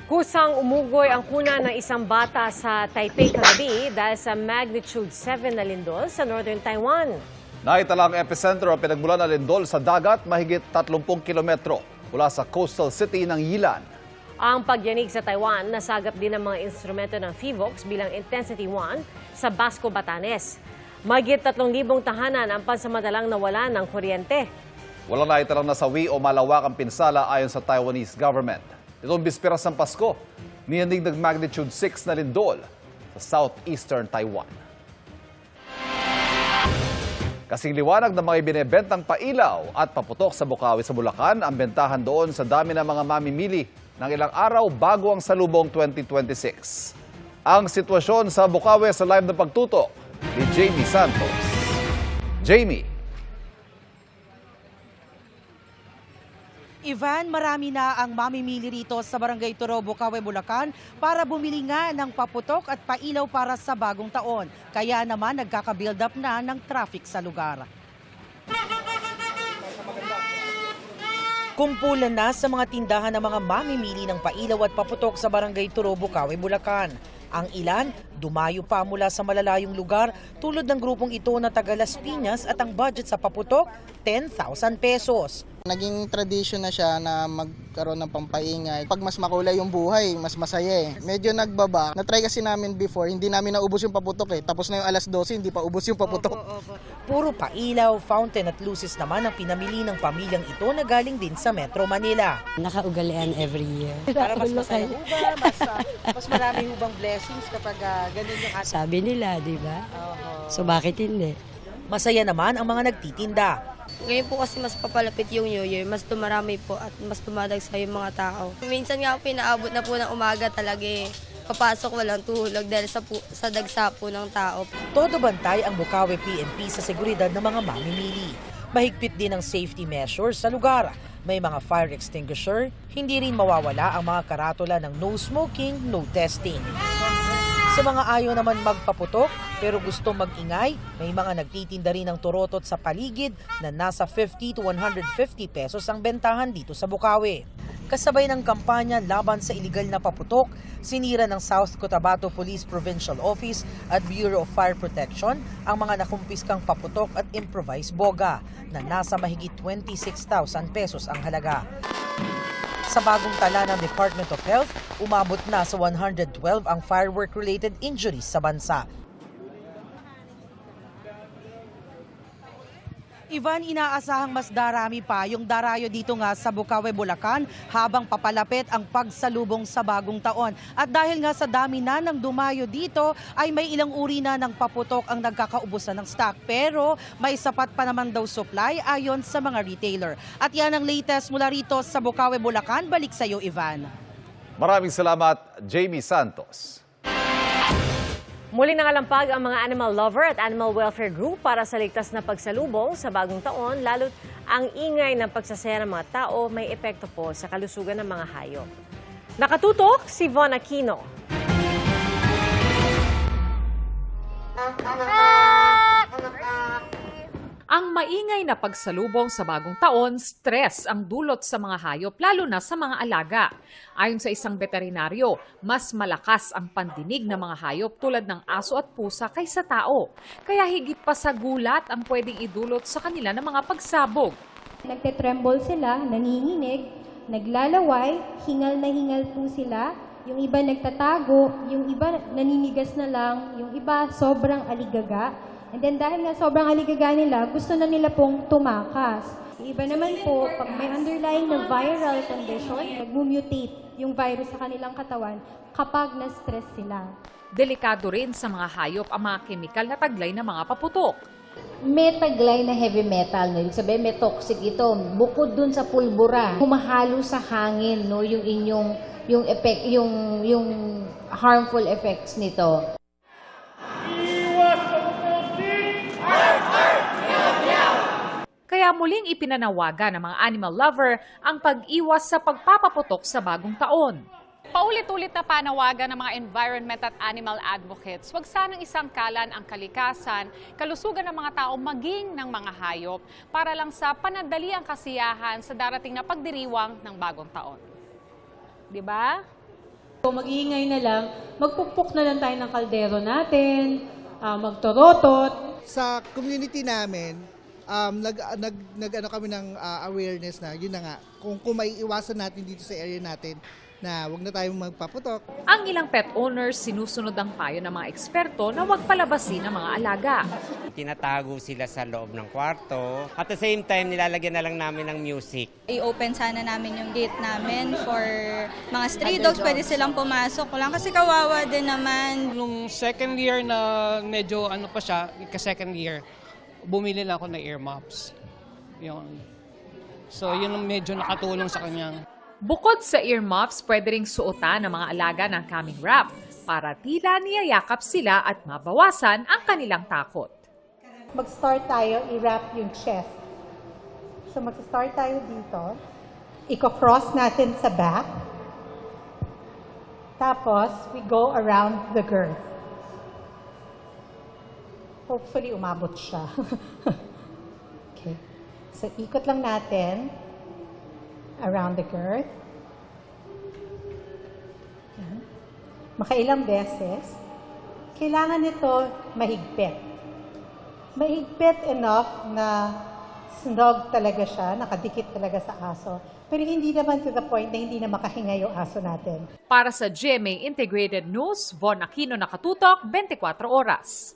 Kusang umugoy ang kuna ng isang bata sa Taipei kagabi dahil sa magnitude 7 na lindol sa northern Taiwan. Naitala ang epicentro ang pinagmulan na lindol sa dagat mahigit 30 kilometro mula sa coastal city ng Yilan. Ang pagyanig sa Taiwan nasagap din ng mga instrumento ng PHIVOLCS bilang Intensity 1 sa Basco, Batanes. Mahigit 3,000 tahanan ang pansamantalang nawalan ng kuryente. Walang naitalang nasawi o malawakang pinsala ayon sa Taiwanese government. Itong bisperas ng Pasko, niyanig ng magnitude 6 na lindol sa southeastern Taiwan. Kasing liwanag ng mga ibinebentang pailaw at paputok sa Bukawi sa Bulacan ang bentahan doon sa dami ng mga mamimili ng ilang araw bago ang salubong 2026. Ang sitwasyon sa Bukawi sa live na pagtutok ni Jamie Santos. Jamie. Ivan, marami na ang mamimili rito sa Barangay Turo, Bukawi, Bulacan para bumili nga ng paputok at pailaw para sa bagong taon. Kaya naman nagkaka-build up na ng traffic sa lugar. Kumpulan na sa mga tindahan ng mga mamimili ng pailaw at paputok sa Barangay Turo, Bukawi, Bulacan. Ang ilan, dumayo pa mula sa malalayong lugar tulad ng grupong ito na taga Las Piñas at ang budget sa paputok, 10,000 pesos. Naging tradisyon na siya na magkaroon ng pampaingay. Pag mas makulay yung buhay, mas masaya eh. Medyo nagbaba. Na-try kasi namin before, hindi namin naubos yung paputok eh. Tapos na yung alas 12, hindi pa ubos yung paputok. Puro pailaw, fountain at luces naman ang pinamili ng pamilyang ito na galing din sa Metro Manila. Nakaugalian every year. Para mas masaya ba? Mas marami hubang blessings kapag ganun yung ating. Sabi nila, di ba? So bakit hindi? Masaya naman ang mga nagtitinda. Ngayon po kasi mas papalapit yung New Year, mas dumarami po at mas dumadagsa yung mga tao. Minsan nga po pinaabot na po ng umaga talaga eh. Papasok walang tuhulog dahil sa dagsa po ng tao. Todo bantay ang Bukawi PNP sa seguridad ng mga mamimili. Mahigpit din ang safety measures sa lugar. May mga fire extinguisher, hindi rin mawawala ang mga karatula ng no smoking, no testing. Sa mga ayaw naman magpaputok pero gusto mag-ingay, may mga nagtitinda rin ng turotot sa paligid na nasa 50 to 150 pesos ang bentahan dito sa Bukawi. Kasabay ng kampanya laban sa iligal na paputok, sinira ng South Cotabato Police Provincial Office at Bureau of Fire Protection ang mga nakumpiskang paputok at improvised boga na nasa mahigit 26,000 pesos ang halaga. Sa bagong tala ng Department of Health, umabot na sa 112 ang firework-related injuries sa bansa. Ivan, inaasahang mas darami pa yung darayo dito nga sa Bukawi, Bulacan habang papalapit ang pagsalubong sa bagong taon. At dahil nga sa dami na ng dumayo dito ay may ilang uri na ng paputok ang nagkakaubusan ng stock. Pero may sapat pa naman daw supply ayon sa mga retailer. At yan ang latest mula rito sa Bukawi, Bulacan. Balik sa iyo, Ivan. Maraming salamat, Jamie Santos. Muling nangalampag ang mga animal lover at animal welfare group para sa ligtas na pagsalubong sa bagong taon, lalo't ang ingay ng pagsasaya ng mga tao may epekto po sa kalusugan ng mga hayop. Nakatutok si Von Aquino. Ang maingay na pagsalubong sa bagong taon, stress ang dulot sa mga hayop, lalo na sa mga alaga. Ayon sa isang veterinaryo, mas malakas ang pandinig ng mga hayop tulad ng aso at pusa kaysa tao. Kaya higit pa sa gulat ang pwedeng idulot sa kanila ng mga pagsabog. Nagtetremble sila, naninginig, naglalaway, hingal na hingal po sila. Yung iba nagtatago, yung iba naninigas na lang, yung iba sobrang aligaga. And then dahil nga sobrang aligaga nila, gusto na nila pong tumakas. Yung iba naman po, pag may underlying na viral condition, nag-mutate yung virus sa kanilang katawan kapag na-stress sila. Delikado rin sa mga hayop ang mga kemikal na taglay ng mga paputok. May taglay na heavy metal, no? Ibig sabihin may toxic ito. Bukod dun sa pulbura, humahalo sa hangin, no? Yung inyong effect, yung harmful effects nito. Kaya muling ipinanawagan ng mga animal lover ang pag-iwas sa pagpapaputok sa bagong taon. Paulit-ulit na panawagan ng mga environment at animal advocates, wag sanang isangkalan ang kalikasan, kalusugan ng mga tao maging ng mga hayop para lang sa panadali ang kasiyahan sa darating na pagdiriwang ng bagong taon. 'Di ba? Kung mag-iingay na lang, magpukpok na lang tayo ng kaldero natin, magtorotot. Sa community namin, nag-ano kami ng awareness na, yun na nga, kung may iwasan natin dito sa area natin, na wag na tayong magpaputok. Ang ilang pet owners sinusunod ang payo ng mga eksperto na huwag palabasin ang mga alaga. Tinatago sila sa loob ng kwarto. At the same time, nilalagyan na lang namin ng music. I-open sana namin yung gate namin for mga stray dogs. Pwede silang pumasok. Lang kasi kawawa din naman. Nung second year na medyo ano pa siya, second year, bumili na ako ng earmuffs. Yun. So yun ang medyo nakatulong sa kanya. Bukod sa earmuffs, pwede ring suotan ng mga alaga ng calming wrap para tila niyayakap sila at mabawasan ang kanilang takot. Mag-start tayo, i-wrap yung chest. So mag-start tayo dito. Iko-cross natin sa back. Tapos, we go around the girth. Hopefully, umabot siya. Okay. So, ikot lang natin around the girth. Yan. Makailang beses. Kailangan nito mahigpit. Mahigpit enough na snug talaga siya, nakadikit talaga sa aso. Pero hindi naman to the point na hindi na makahinga yung aso natin. Para sa GMA Integrated News, Von Aquino, nakatutok, 24 oras.